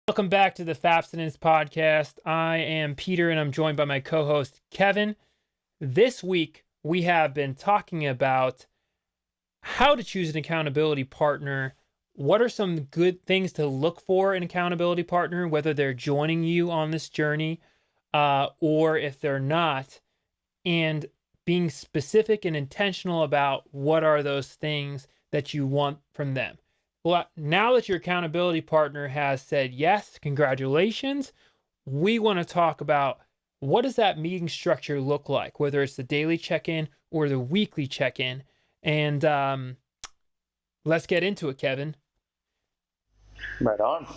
Welcome back to the Fapstinence podcast. I am Peter and I'm joined by my co-host Kevin. This week we have been talking about how to choose an accountability partner. What are some good things to look for in an accountability partner, whether they're joining you on this journey or if they're not, and being specific and intentional about what are those things that you want from them. Well, now that your accountability partner has said yes, congratulations, we want to talk about what does that meeting structure look like, whether it's the daily check-in or the weekly check-in. And let's get into it, Kevin. Right on.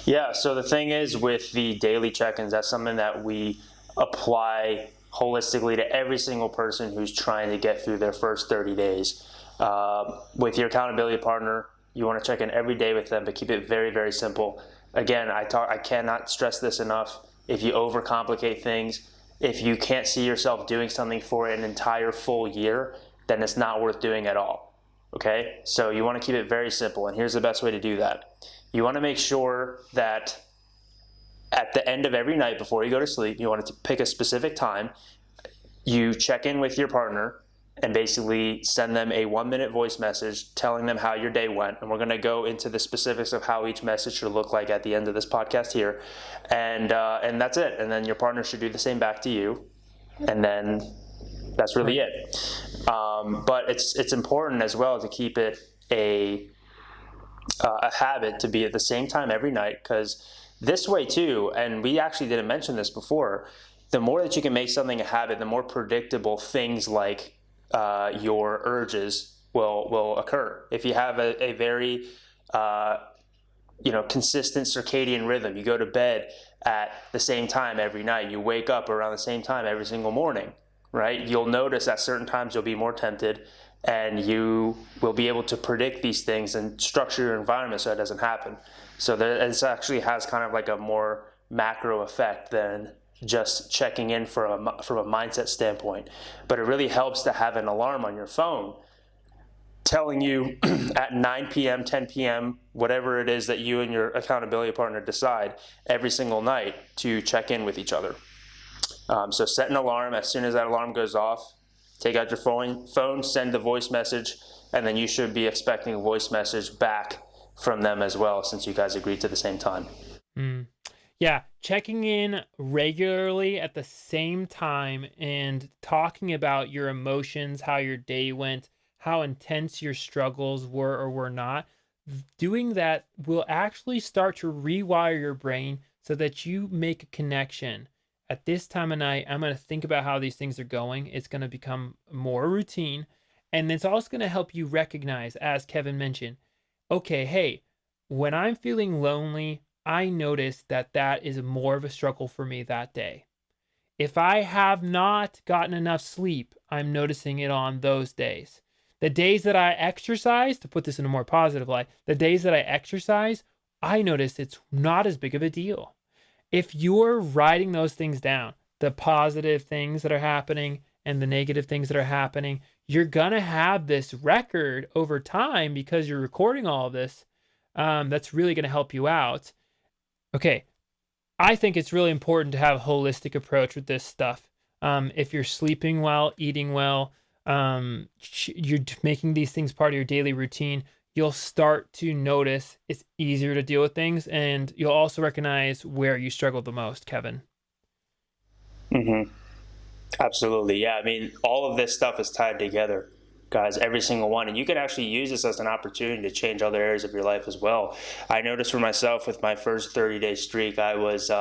Yeah, so the thing is with the daily check-ins, that's something that we apply holistically to every single person who's trying to get through their first 30 days. With your accountability partner, you want to check in every day with them, but keep it very, very simple. Again, I cannot stress this enough. If you overcomplicate things, if you can't see yourself doing something for an entire full year, then it's not worth doing at all. Okay? So you want to keep it very simple, and here's the best way to do that. You want to make sure that at the end of every night before you go to sleep, you want to pick a specific time. You check in with your partner and basically send them a 1-minute voice message telling them how your day went. And we're going to go into the specifics of how each message should look like at the end of this podcast here. And that's it. And then your partner should do the same back to you. And then that's really it. But it's important as well to keep it a habit to be at the same time every night, because this way too, and we actually didn't mention this before, the more that you can make something a habit, the more predictable things like your urges will occur. If you have a very consistent circadian rhythm, you go to bed at the same time every night, you wake up around the same time every single morning, right? You'll notice at certain times you'll be more tempted, and you will be able to predict these things and structure your environment so it doesn't happen. So this actually has kind of like a more macro effect than just checking in from a mindset standpoint. But it really helps to have an alarm on your phone telling you at 9 p.m., 10 p.m., whatever it is that you and your accountability partner decide every single night to check in with each other. So set an alarm. As soon as that alarm goes off, take out your phone, send the voice message, and then you should be expecting a voice message back from them as well, since you guys agreed to the same time. Yeah, checking in regularly at the same time and talking about your emotions, how your day went, how intense your struggles were or were not. Doing that will actually start to rewire your brain so that you make a connection. At this time of night, I'm going to think about how these things are going. It's going to become more routine. And it's also going to help you recognize, as Kevin mentioned, okay, hey, when I'm feeling lonely, I notice that that is more of a struggle for me that day. If I have not gotten enough sleep, I'm noticing it on those days. The days that I exercise, to put this in a more positive light, the days that I exercise, I notice it's not as big of a deal. If you're writing those things down, the positive things that are happening and the negative things that are happening, you're going to have this record over time because you're recording all of this. That's really going to help you out. Okay, I think it's really important to have a holistic approach with this stuff. If you're sleeping well, eating well, you're making these things part of your daily routine, you'll start to notice it's easier to deal with things, and you'll also recognize where you struggle the most, Kevin. Mm-hmm. Absolutely. Yeah. I mean, all of this stuff is tied together, guys, every single one. And you can actually use this as an opportunity to change other areas of your life as well. I noticed for myself with my first 30-day streak, I was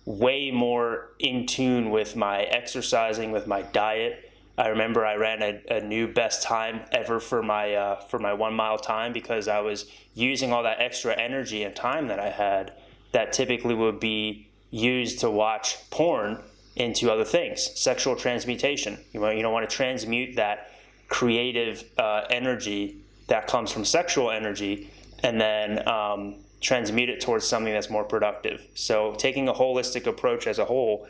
way more in tune with my exercising, with my diet. I remember I ran a new best time ever for my 1 mile time, because I was using all that extra energy and time that I had that typically would be used to watch porn into other things. Sexual transmutation. You don't want to transmute that creative energy that comes from sexual energy and then transmute it towards something that's more productive. So taking a holistic approach as a whole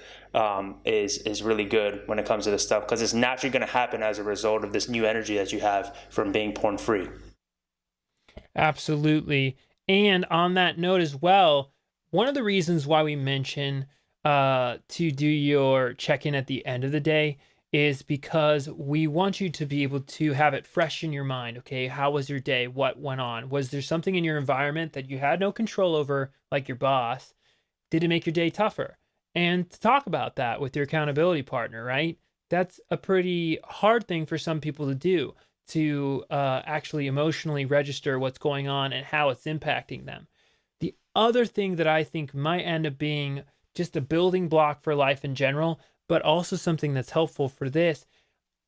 is really good when it comes to this stuff, because it's naturally going to happen as a result of this new energy that you have from being porn free. Absolutely. And on that note as well, One of the reasons why we mention to do your check-in at the end of the day is because we want you to be able to have it fresh in your mind. Okay, how was your day? What went on? Was there something in your environment that you had no control over, like your boss? Did it make your day tougher? And to talk about that with your accountability partner, right? That's a pretty hard thing for some people to do, to actually emotionally register what's going on and how it's impacting them. The other thing that I think might end up being just a building block for life in general, but also something that's helpful for this,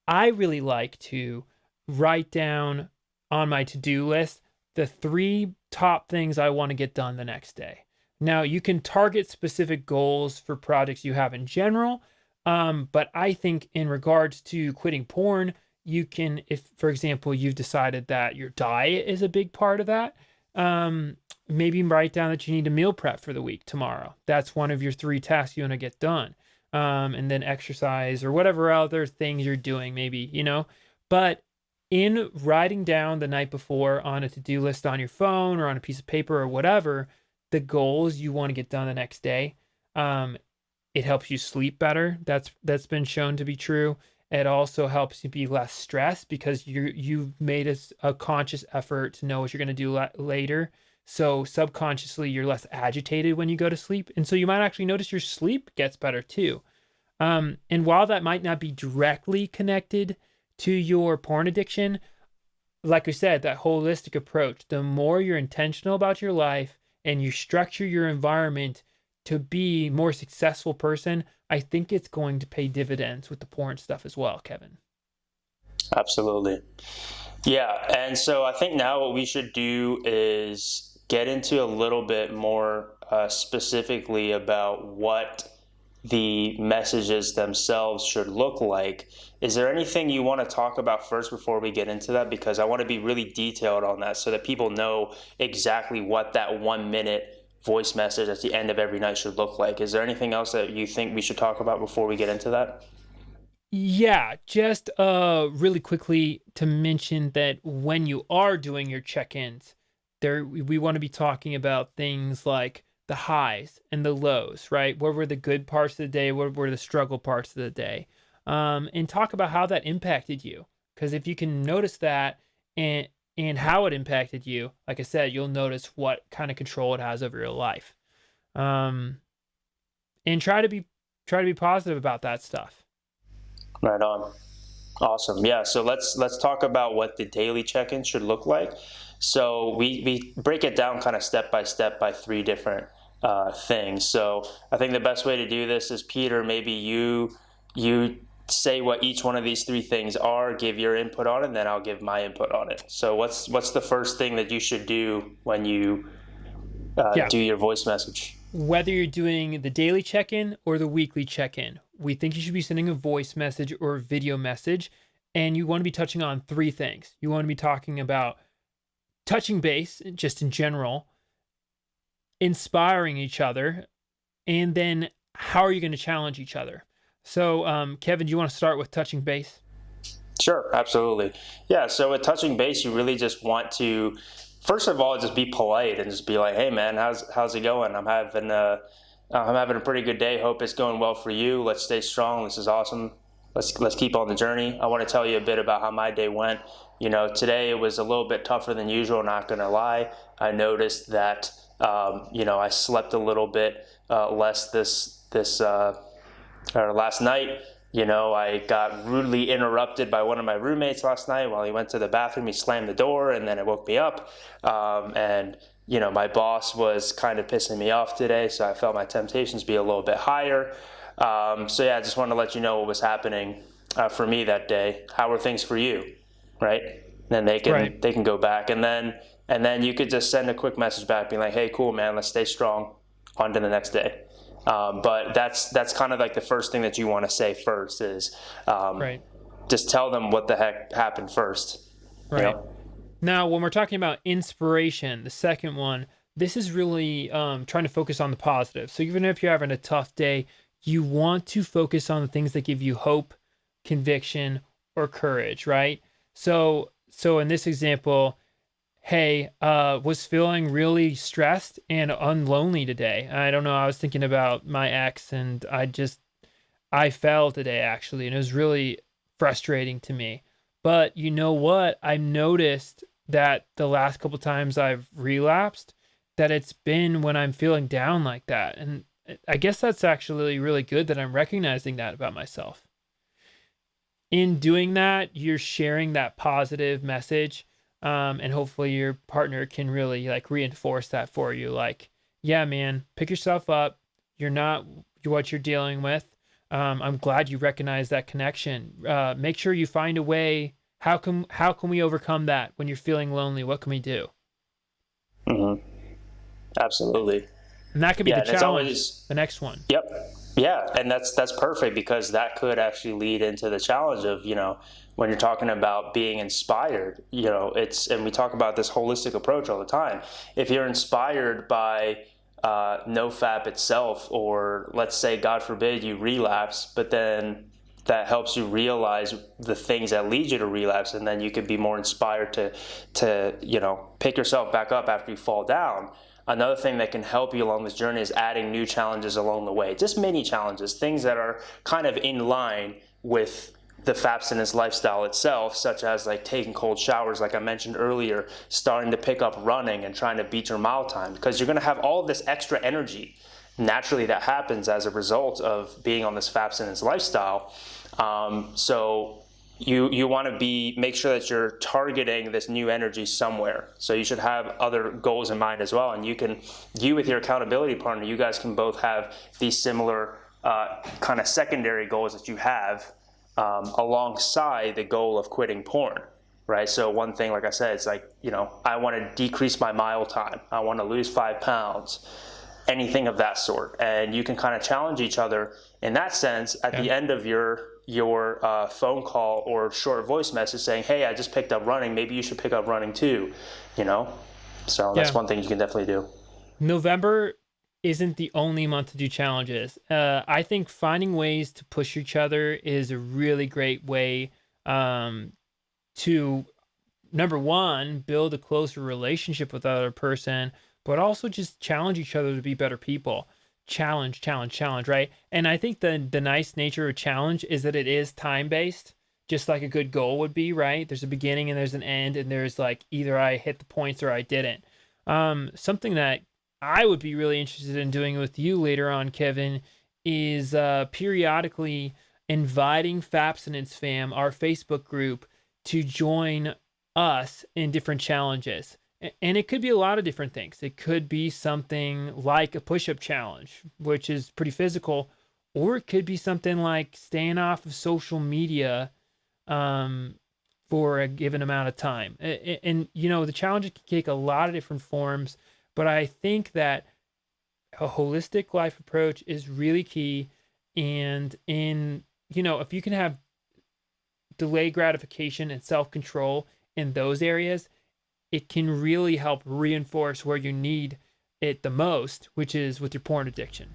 I really like to write down on my to-do list the 3 top things I want to get done the next day. Now, you can target specific goals for projects you have in general, but I think in regards to quitting porn, you can, if, for example, you've decided that your diet is a big part of that, um, maybe write down that you need to meal prep for the week tomorrow. That's one of your 3 tasks you want to get done. And then exercise or whatever other things you're doing, maybe, but in writing down the night before on a to-do list on your phone or on a piece of paper or whatever, the goals you want to get done the next day, it helps you sleep better. That's been shown to be true. It also helps you be less stressed because you've made a conscious effort to know what you're going to do later. So subconsciously, you're less agitated when you go to sleep, and so you might actually notice your sleep gets better too. And while that might not be directly connected to your porn addiction, like I said, that holistic approach, the more you're intentional about your life and you structure your environment to be a more successful person, I think it's going to pay dividends with the porn stuff as well, Kevin. Absolutely. Yeah. And so I think now what we should do is get into a little bit more specifically about what the messages themselves should look like. Is there anything you want to talk about first before we get into that? Because I want to be really detailed on that so that people know exactly what that 1 minute voice message at the end of every night should look like. Is there anything else that you think we should talk about before we get into that? Yeah, just really quickly to mention that when you are doing your check-ins, there we want to be talking about things like the highs and the lows, right? What were the good parts of the day? What were the struggle parts of the day? And talk about how that impacted you. Because if you can notice that and how it impacted you, like I said, you'll notice what kind of control it has over your life. Um, and try to be positive about that stuff. Right on. Awesome. Yeah. So let's talk about what the daily check-in should look like. So we break it down kind of step by 3 different things. So I think the best way to do this is, Peter, maybe you say what each one of these 3 things are, give your input on it, and then I'll give my input on it. So what's the first thing that you should do when you Yeah. do your voice message? Whether you're doing the daily check-in or the weekly check-in, we think you should be sending a voice message or a video message, and you want to be touching on 3 things. You want to be talking about touching base just in general, inspiring each other, and then how are you going to challenge each other? So, Kevin, do you want to start with touching base? Sure, absolutely. Yeah, so with touching base, you really just want to, first of all, just be polite and just be like, "Hey, man, how's it going? I'm having a pretty good day. Hope it's going well for you. Let's stay strong. This is awesome. Let's keep on the journey. I want to tell you a bit about how my day went. Today it was a little bit tougher than usual. Not gonna lie. I noticed that I slept a little bit less this or last night. I got rudely interrupted by one of my roommates last night while he went to the bathroom. He slammed the door and then it woke me up. And my boss was kind of pissing me off today, so I felt my temptations be a little bit higher. So yeah, I just wanted to let you know what was happening for me that day. How were things for you, right? Then Right. they can go back, and then you could just send a quick message back, being like, "Hey, cool, man, let's stay strong. On to the next day." But that's kind of like the first thing that you want to say first is Right. just tell them what the heck happened first. You Right. know? Now, when we're talking about inspiration, the second one, this is really trying to focus on the positive. So even if you're having a tough day, you want to focus on the things that give you hope, conviction, or courage, right? So in this example, hey, was feeling really stressed and unlonely today. I don't know. I was thinking about my ex, and I fell today actually, and it was really frustrating to me. But you know what? I noticed that the last couple times I've relapsed, that it's been when I'm feeling down like that. And I guess that's actually really good that I'm recognizing that about myself. In doing that, you're sharing that positive message, and hopefully your partner can really like reinforce that for you. Like, yeah, man, pick yourself up. You're not what you're dealing with. I'm glad you recognize that connection. Make sure you find a way. How can we overcome that when you're feeling lonely? What can we do? Hmm. Absolutely. And that could be Yeah, the and it's challenge. always, The next one. yep. Yeah, and that's perfect because that could actually lead into the challenge of, when you're talking about being inspired, it's, and we talk about this holistic approach all the time. If you're inspired by nofap itself, or let's say, God forbid, you relapse, but then that helps you realize the things that lead you to relapse, and then you can be more inspired to pick yourself back up after you fall down. Another thing that can help you along this journey is adding new challenges along the way, just mini challenges, things that are kind of in line with the Fapstinence lifestyle itself, such as like taking cold showers, like I mentioned earlier, starting to pick up running and trying to beat your mile time, because you're going to have all this extra energy naturally that happens as a result of being on this Fapstinence lifestyle. So you want to make sure that you're targeting this new energy somewhere. So you should have other goals in mind as well. And you with your accountability partner, you guys can both have these similar kind of secondary goals that you have alongside the goal of quitting porn. Right. So one thing, like I said, it's like, I want to decrease my mile time. I want to lose 5 pounds, anything of that sort. And you can kind of challenge each other in that sense at the end of your phone call or short voice message saying, hey, I just picked up running. Maybe you should pick up running too, you know? So that's Yeah. one thing you can definitely do. November isn't the only month to do challenges. I think finding ways to push each other is a really great way to, number one, build a closer relationship with the other person, but also just challenge each other to be better people. Challenge, challenge, challenge, right? And I think the nice nature of challenge is that it is time based, just like a good goal would be, right? There's a beginning and there's an end, and there's like either I hit the points or I didn't. Something that I would be really interested in doing with you later on, Kevin, is periodically inviting Fapstinence Fam, our Facebook group, to join us in different challenges. And it could be a lot of different things. It could be something like a push-up challenge, which is pretty physical, or it could be something like staying off of social media for a given amount of time. And the challenges can take a lot of different forms, but I think that a holistic life approach is really key. And if you can have delay gratification and self-control in those areas, it can really help reinforce where you need it the most, which is with your porn addiction.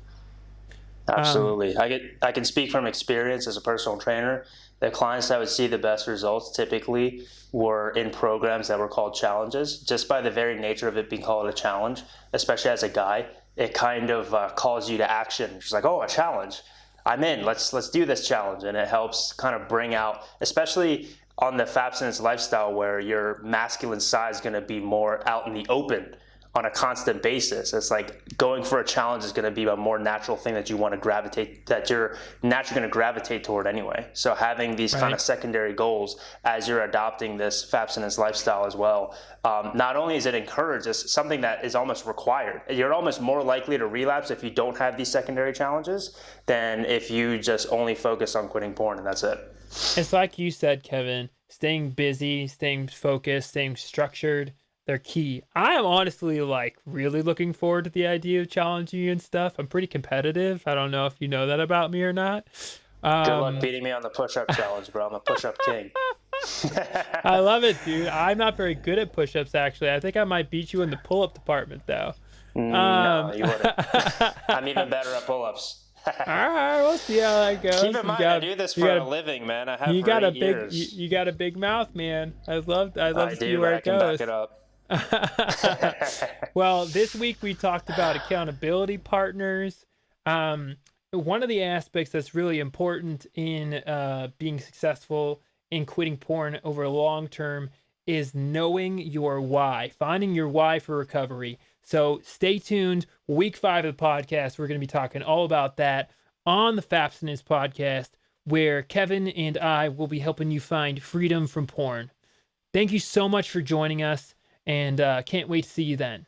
Absolutely. I can speak from experience as a personal trainer. The clients that would see the best results typically were in programs that were called challenges, just by the very nature of it being called a challenge, especially as a guy. It kind of calls you to action. It's like, oh, a challenge. I'm in. Let's do this challenge. And it helps kind of bring out, especially on the Fapstinence lifestyle, where your masculine side is going to be more out in the open on a constant basis. It's like going for a challenge is going to be a more natural thing that you're naturally going to gravitate toward anyway. So having these kind of secondary goals as you're adopting this Fapstinence lifestyle as well, not only is it encouraged, it's something that is almost required. You're almost more likely to relapse if you don't have these secondary challenges than if you just only focus on quitting porn and that's it. It's like you said, Kevin, staying busy, staying focused, staying structured, they're key. I am honestly like really looking forward to the idea of challenging you and stuff. I'm pretty competitive. I don't know if you know that about me or not. Good luck beating me on the push-up challenge, bro. I'm a push-up king. I love it, dude. I'm not very good at push-ups, actually. I think I might beat you in the pull-up department, though. No, you wouldn't. I'm even better at pull-ups. All right, we'll see how that goes. Keep in mind, I do this for a living, man. I have for 8 years. You got a big mouth, man. I'd love to I see do, where but I it can goes. back it up. Well, this week we talked about accountability partners. One of the aspects that's really important in being successful in quitting porn over long term is knowing your why, finding your why for recovery. So stay tuned. Week 5 of the podcast, we're going to be talking all about that on the Fapstinence podcast, where Kevin and I will be helping you find freedom from porn. Thank you so much for joining us, and can't wait to see you then.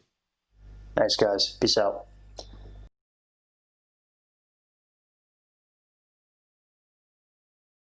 Thanks, guys. Peace out.